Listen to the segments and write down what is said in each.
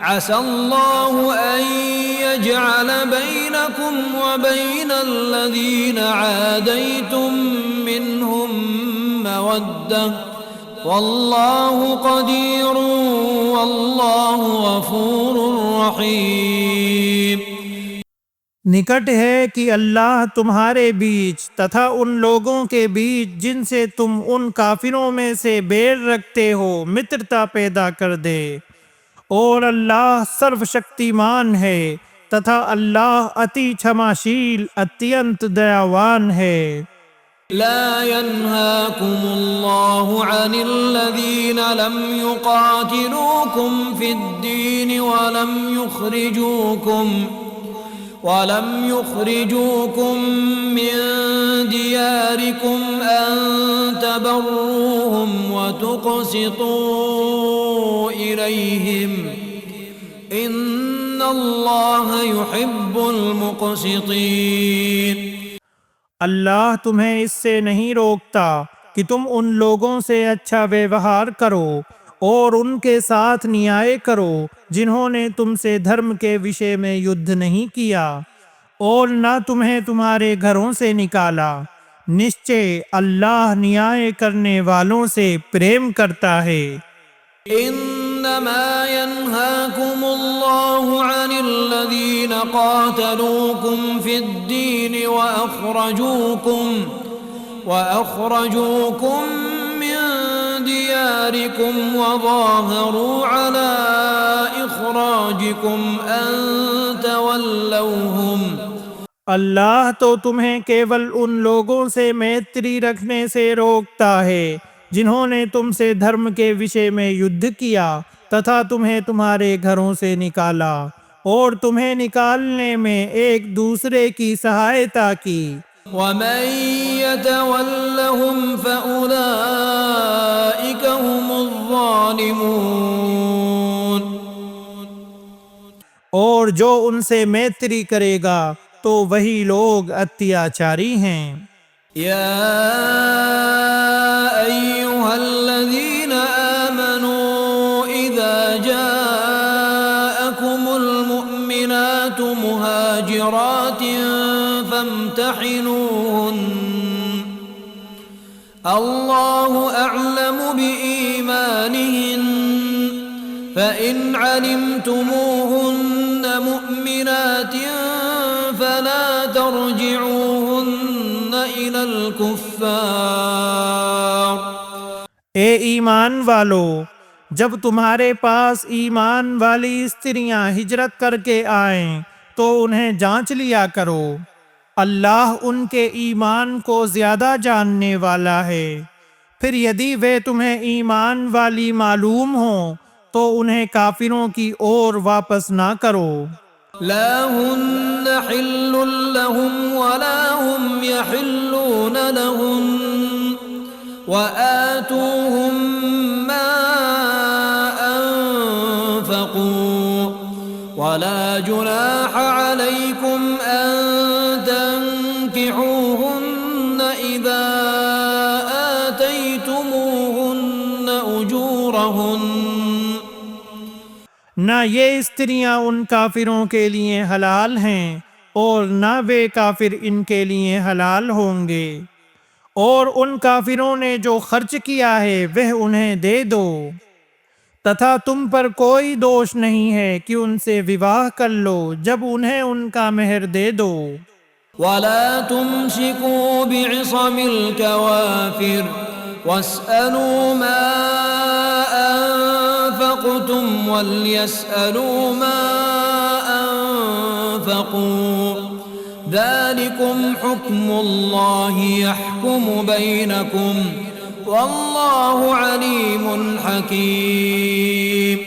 عسى الله أن يجعل بينكم وبين الذين عاديتم منهم مودة والله قدير والله غفور رحيم۔ نکٹ ہے کہ اللہ تمہارے بیچ تتھا ان لوگوں کے بیچ جن سے تم ان کافروں میں سے بیر رکھتے ہو مترتا پیدا کر دے، اور اللہ سرو شکتیمان ہے تتھا اللہ اتی چھماشیل اتینت دیاوان ہے۔ لا ينهاكم الله عن الذين لم يقاتلوكم في الدين ولم يخرجوكم من دياركم أن تبروهم وتقسطوا إليهم إن الله يحب المقسطين۔ اللہ تمہیں اس سے نہیں روکتا کہ تم ان لوگوں سے اچھا ویوہار کرو اور ان کے ساتھ نیائے کرو جنہوں نے تم سے دھرم کے وشے میں یدھ نہیں کیا اور نہ تمہیں تمہارے گھروں سے نکالا، نشچے اللہ نیائے کرنے والوں سے پریم کرتا ہے۔ انما ينهاكم الله عن الذين قاتلوكم في الدين واخرجوكم من دياركم وظاهروا على اخراجكم ان تولوهم۔ اللہ تو تمہیں کیول ان لوگوں سے میتری رکھنے سے روکتا ہے جنہوں نے تم سے دھرم کے وشے میں یدھ کیا تتھا تمہیں تمہارے گھروں سے نکالا اور تمہیں نکالنے میں ایک دوسرے کی سہایتا کی۔ وَمَن يَتَوَلَّهُمْ فَأُولَئِكَ هُمُ الظَّالِمُونَ۔ اور جو ان سے میتری کرے گا تو وہی لوگ اتیاچاری ہیں۔ يا أيها الذين آمنوا إذا جاءكم المؤمنات مهاجرات فامتحنوهن الله أعلم بإيمانهن فإن علمتموهن مؤمنات فلا ترجعوهن إلى الكفار۔ اے ایمان والو، جب تمہارے پاس ایمان والی استریاں ہجرت کر کے آئیں تو انہیں جانچ لیا کرو، اللہ ان کے ایمان کو زیادہ جاننے والا ہے۔ پھر یدی وہ تمہیں ایمان والی معلوم ہوں تو انہیں کافروں کی اور واپس نہ کرو۔ لا هن حل لهم ولا هم يحلون لهن وآتوهم ما أنفقوا ولا جناح عليكم أن تنكحوهن إذا آتيتموهن أجورهن۔ نہ یہ استریاں ان کافروں کے لیے حلال ہیں اور نہ وہ کافر ان کے لیے حلال ہوں گے، اور ان کافروں نے جو خرچ کیا ہے وہ انہیں دے دو، تتھا تم پر کوئی دوش نہیں ہے کہ ان سے وواہ کر لو جب انہیں ان کا مہر دے دو۔ ولا تمسكوا بعصم الكوافر واسألوا ما أنفقتم وليسألوا ما أنفقوا ذلكم حكم الله يحكم بينكم والله عليم حكيم۔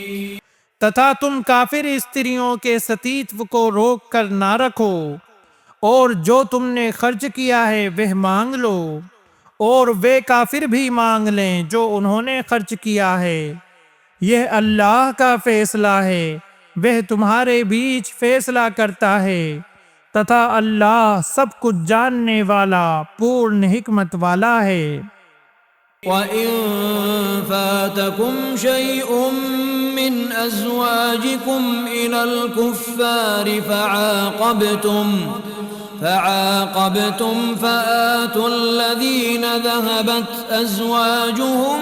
تتھا تم کافر استریوں کے ستیتو کو روک کر نہ رکھو، اور جو تم نے خرچ کیا ہے وہ مانگ لو، اور وہ کافر بھی مانگ لیں جو انہوں نے خرچ کیا ہے۔ یہ اللہ کا فیصلہ ہے، وہ تمہارے بیچ فیصلہ کرتا ہے، تتھا اللہ سب کچھ جاننے والا پورن حکمت والا ہے۔ وَإِن فَاتَكُمْ شَيْءٌ من أزواجكم إلى الكفار فعاقبتم فآتوا الذين ذهبت أزواجهم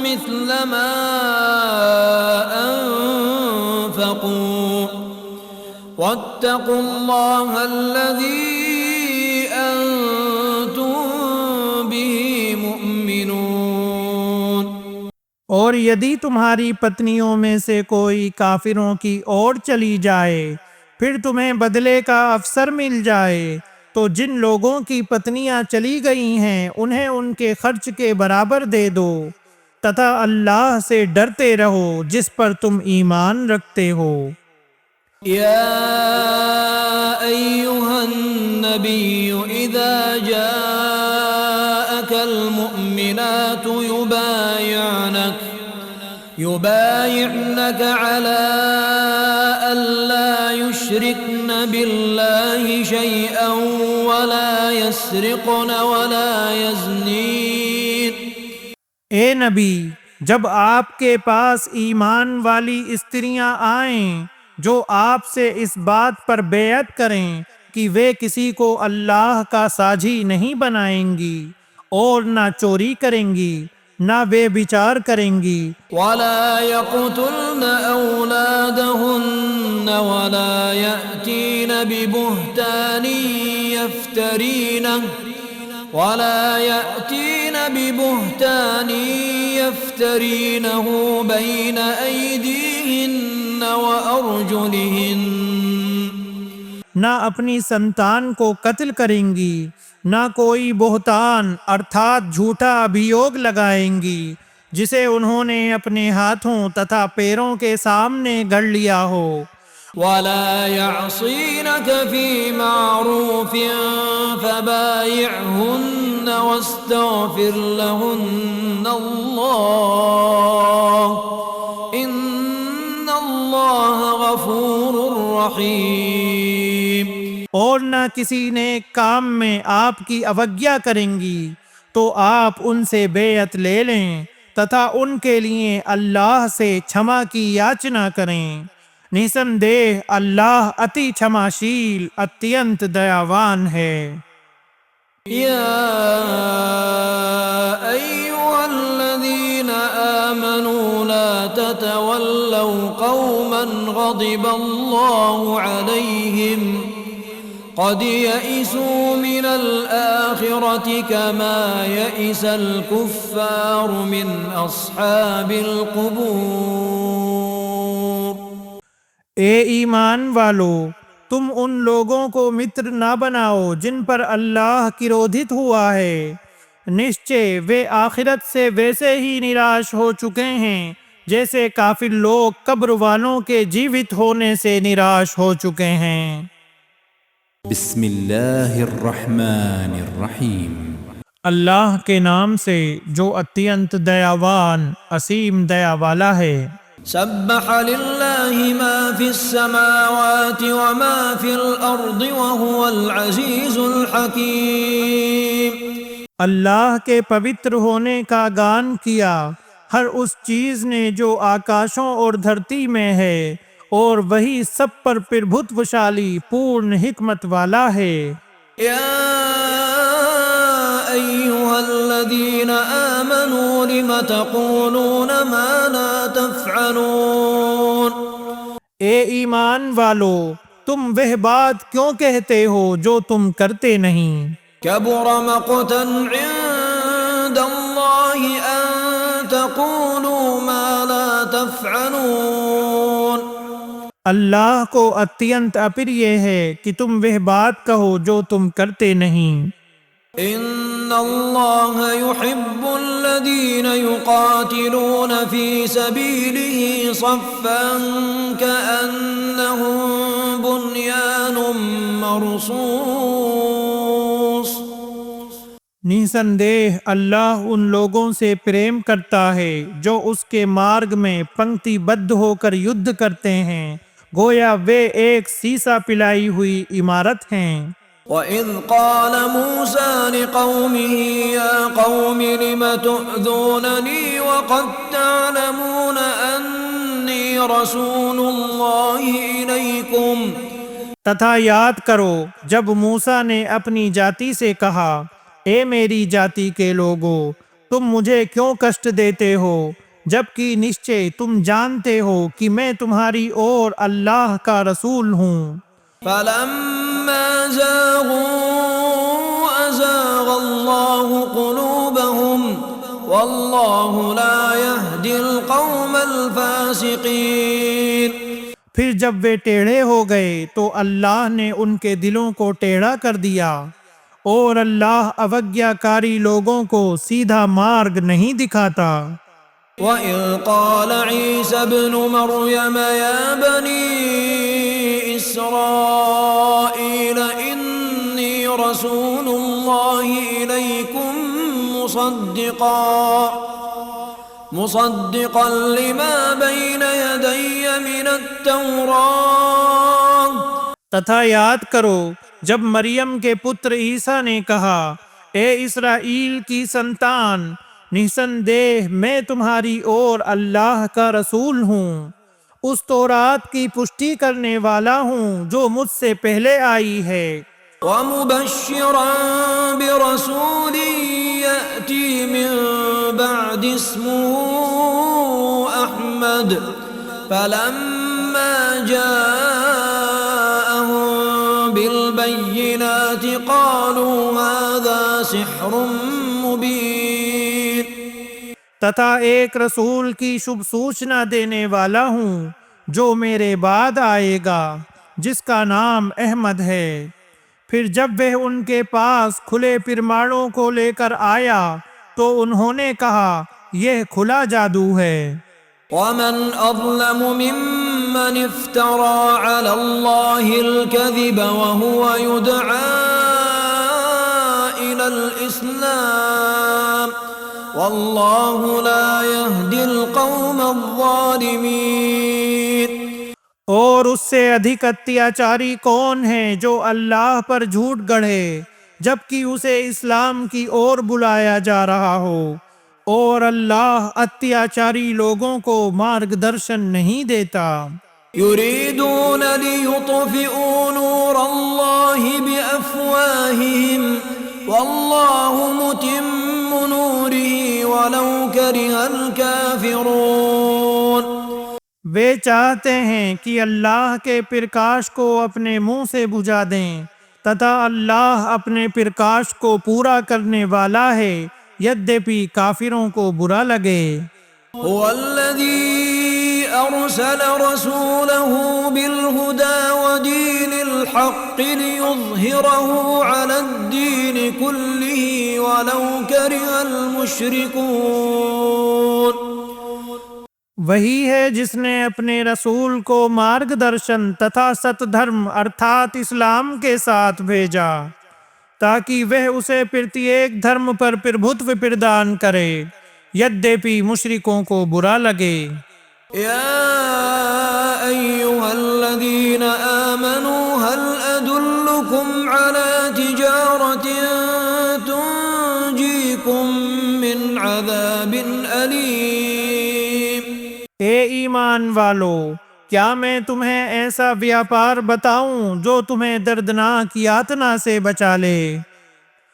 مثل ما أنفقوا واتقوا الله الذي أنتم به مؤمنون۔ اور یدی تمہاری پتنیوں میں سے کوئی کافروں کی اور چلی جائے پھر تمہیں بدلے کا افسر مل جائے تو جن لوگوں کی پتنیاں چلی گئی ہیں انہیں ان کے خرچ کے برابر دے دو، تتھا اللہ سے ڈرتے رہو جس پر تم ایمان رکھتے ہو۔ یا ایہا النبی اذا جاءک المؤمنات يبايعنك على ألا يشركن بالله شيئا ولا يسرقن ولا يزنين۔ اے نبی، جب آپ کے پاس ایمان والی استریاں آئیں جو آپ سے اس بات پر بیعت کریں کہ وہ کسی کو اللہ کا ساجی نہیں بنائیں گی اور نہ چوری کریں گی نہ بے بچار کریں گی، ولا يقتلن أولادهن ولا يأتين ببهتان يفترينه بين أيديهن وأرجلهن، نہ اپنی سنتان کو قتل کریں گی، نہ کوئی بہتان ارتھات جھوٹا ابھیوگ لگائیں گی جسے انہوں نے اپنے ہاتھوں تتھا پیروں کے سامنے گڑ لیا ہو۔ ولا يعصينك في معروف فبايعهن واستغفر لهن الله إن الله غفور رحيم۔ اور نہ کسی نیک کام میں آپ کی اوگیا کریں گی تو آپ ان سے بیعت لے لیں تتھا ان کے لیے اللہ سے چھما کی یاچنا کریں، نسندیہ اللہ اتی چھماشیل اتینت دیاوان ہے۔ یا ایھا الذین آمنوا لا تتولوا قوما غضب اللہ علیہم قد يئسوا من الآخرة كما يئس الكفار من أصحاب القبور۔ اے ایمان والو، تم ان لوگوں کو متر نہ بناؤ جن پر اللہ کرودھت ہوا ہے، نشچے وہ آخرت سے ویسے ہی نراش ہو چکے ہیں جیسے کافر لوگ قبر والوں کے جیوت ہونے سے نراش ہو چکے ہیں۔ بسم اللہ الرحمن الرحیم، اللہ کے نام سے جو اتینت دیاوان اسیم دیا والا ہے۔ سبح للہ ما فی السماوات وما فی الارض وهو العزیز الحکیم۔ اللہ کے پوتر ہونے کا گان کیا ہر اس چیز نے جو آکاشوں اور دھرتی میں ہے، اور وہی سب پر پربھتوشالی پورن حکمت والا ہے۔ یا ایھا الذین آمنوا لم تقولون ما لا تفعلون۔ اے ایمان والو، تم وہ بات کیوں کہتے ہو جو تم کرتے نہیں؟ کبر مقتا عند اللہ ان تقولوا ما لا تفعلون۔ اللہ کو اتینت اپریہ ہے کہ تم وہ بات کہو جو تم کرتے نہیں۔ ان اللہ يحب الذین یقاتلون فی سبیلہ صفا کأنہم بنیان مرصوص۔ نسندیہ اللہ ان لوگوں سے پریم کرتا ہے جو اس کے مارگ میں پنکتی بدھ ہو کر یدھ کرتے ہیں، گویا وہ ایک سیسا پلائی ہوئی عمارت ہیں۔ وَإِذْ قَالَ مُوسَى لِقَوْمِهِ يَا قَوْمِ لِمَ تُؤْذُونَنِي وَقَدْ تَعْلَمُونَ أَنِّي رسول الله إليكم تتھا یاد کرو جب موسیٰ نے اپنی جاتی سے کہا، اے میری جاتی کے لوگو، تم مجھے کیوں کشٹ دیتے ہو، جبکہ نشچے تم جانتے ہو کہ میں تمہاری اور اللہ کا رسول ہوں۔ فلما زاغوا أزاغ الله قلوبهم والله لا يهدي القوم الفاسقين۔ پھر جب وہ ٹیڑھے ہو گئے تو اللہ نے ان کے دلوں کو ٹیڑھا کر دیا، اور اللہ اوگیا کاری لوگوں کو سیدھا مارگ نہیں دکھاتا۔ وَإِذْ قَالَ عِيسَى ابْنُ مَرْيَمَ يَا بَنِي إِسْرَائِيلَ إِنِّي رَسُولُ اللَّهِ إِلَيْكُمْ مصدقا لما بين يدي من التوراة۔ تتھا یاد کرو جب مریم کے پتر عیسیٰ نے کہا، اے اسرائیل کی سنتان، نسندیہ میں تمہاری اور اللہ کا رسول ہوں، اس تورات کی پشٹی کرنے والا ہوں جو مجھ سے پہلے آئی ہے، ومبشرا برسول يأتي من بعد اسمه أحمد فلما جاءهم بالبينات قالوا هذا سحر مبين۔ تتھا ایک رسول کی شبھ سوچنا دینے والا ہوں جو میرے بعد آئے گا، جس کا نام احمد ہے۔ پھر جب وہ ان کے پاس کھلے پرمانوں کو لے کر آیا تو انہوں نے کہا، یہ کھلا جادو ہے۔ ومن أظلم ممن افترى على الله الكذب وهو يدعى إلى الإسلام والله لا يهدي القوم الظالمين۔ اور اس سے ادھک اتیاچاری کون ہے جو اللہ پر جھوٹ گڑھے جبکہ اسے اسلام کی اور بلایا جا رہا ہو، اور اللہ اتیاچاری لوگوں کو مارگ درشن نہیں دیتا۔ يريدون ليطفئوا نور الله بأفواههم والله متم نوره ولو كره الكافرون۔ وہ چاہتے ہیں کہ اللہ کے پرکاش کو اپنے منہ سے بجھا دیں، تتھا اللہ اپنے پرکاش کو پورا کرنے والا ہے، یدیپی کافروں کو برا لگے۔ هو الذي أرسل رسوله بالهدى ودين الحق ليظهره على الدين كله ولو كره المشركون۔ وہی ہے جس نے اپنے رسول کو مارگ درشن تتھا ست دھرم ارتھات اسلام کے ساتھ بھیجا تاکہ وہ اسے پرتیک دھرم پر پربھتو پردان کرے، یدیپی مشرکوں کو برا لگے۔ يا أيها الذين آمنوا هل أدلكم على تجارة تنجيكم من عذاب أليم۔ اے ایمان والو، کیا میں تمہیں ایسا ویاپار بتاؤں جو تمہیں دردناک یاتنا سے بچا لے؟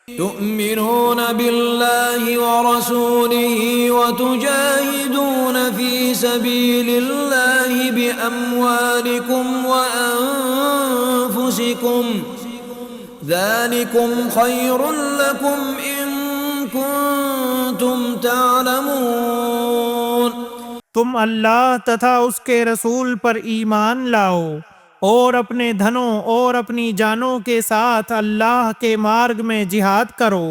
تؤمنون بالله ورسوله وتجاهدون في سبيل الله بأموالكم وأنفسكم ذلكم خير لكم إن كنتم تعلمون۔ تم اللہ تتھا اس کے رسول پر ایمان لاؤ اور اپنے دھنوں اور اپنی جانوں کے ساتھ اللہ کے مارگ میں جہاد کرو،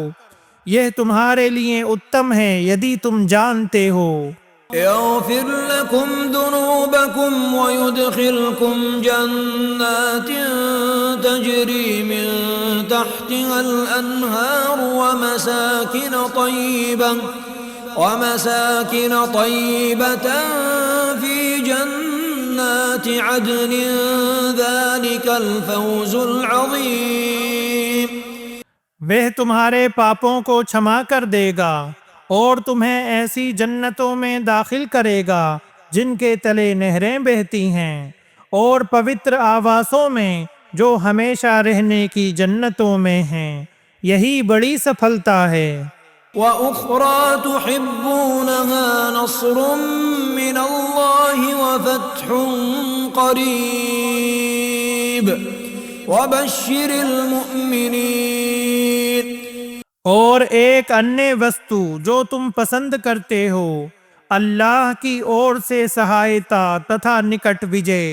یہ تمہارے لیے اتم ہے یدی تم جانتے ہو۔ يغفر لكم ذنوبكم ويدخلكم جنات تجري من تحتها الأنهار ومساكن طيبة في جنات عدن ذلك الفوز العظيم۔ وہ تمہارے پاپوں کو چھما کر دے گا اور تمہیں ایسی جنتوں میں داخل کرے گا جن کے تلے نہریں بہتی ہیں، اور پوتر آواسوں میں جو ہمیشہ رہنے کی جنتوں میں ہیں، یہی بڑی سفلتا ہے۔ وأخرى تحبونها نصر من الله وفتح قريب وبشر المؤمنين۔ اور ایک انیہ وستو جو تم پسند کرتے ہو، اللہ کی اور سے سہایتا تتھا نکٹ وجے،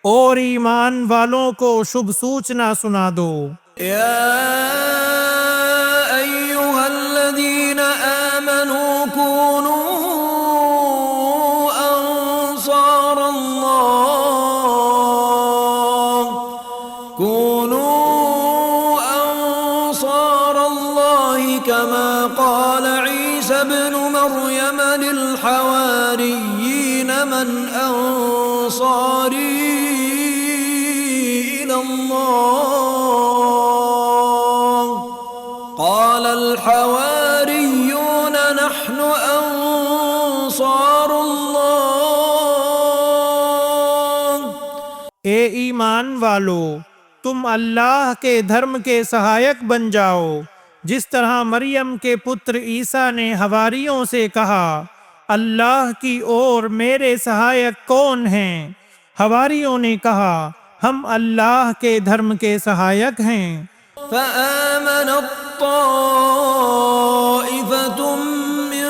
اور ایمان والوں کو شبھ سوچنا سنا دو۔ يا أيها الذين آمنوا كونوا أنصار الله كما قال عيسى ابن مريم للحواريين من أنصاري إلى الله قال الحواريون نحن أنصار الله۔ اے ایمان والو، تم اللہ کے دھرم کے سہایک بن جاؤ، جس طرح مریم کے پتر عیسیٰ نے حواریوں سے کہا، اللہ کی اور میرے سہایک کون ہیں؟ حواریوں نے کہا، ہم اللہ کے دھرم کے سہایک ہیں۔ فآمنت طائفة من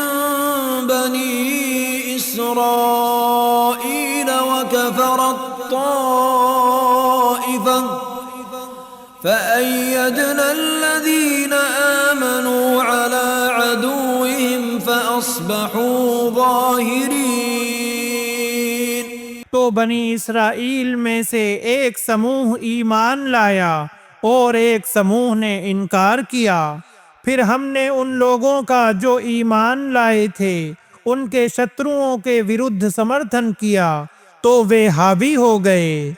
بني إسرائيل وكفرت طائفة فأيدنا الذين آمنوا على عدوهم فأصبحوا ظاهرين۔ تو بنی اسرائیل میں سے ایک سموہ ایمان لایا اور ایک سموہ نے انکار کیا، پھر ہم نے ان لوگوں کا جو ایمان لائے تھے ان کے شتروؤں کے ورودھ سمرتھن کیا، تو وہ حاوی ہو گئے۔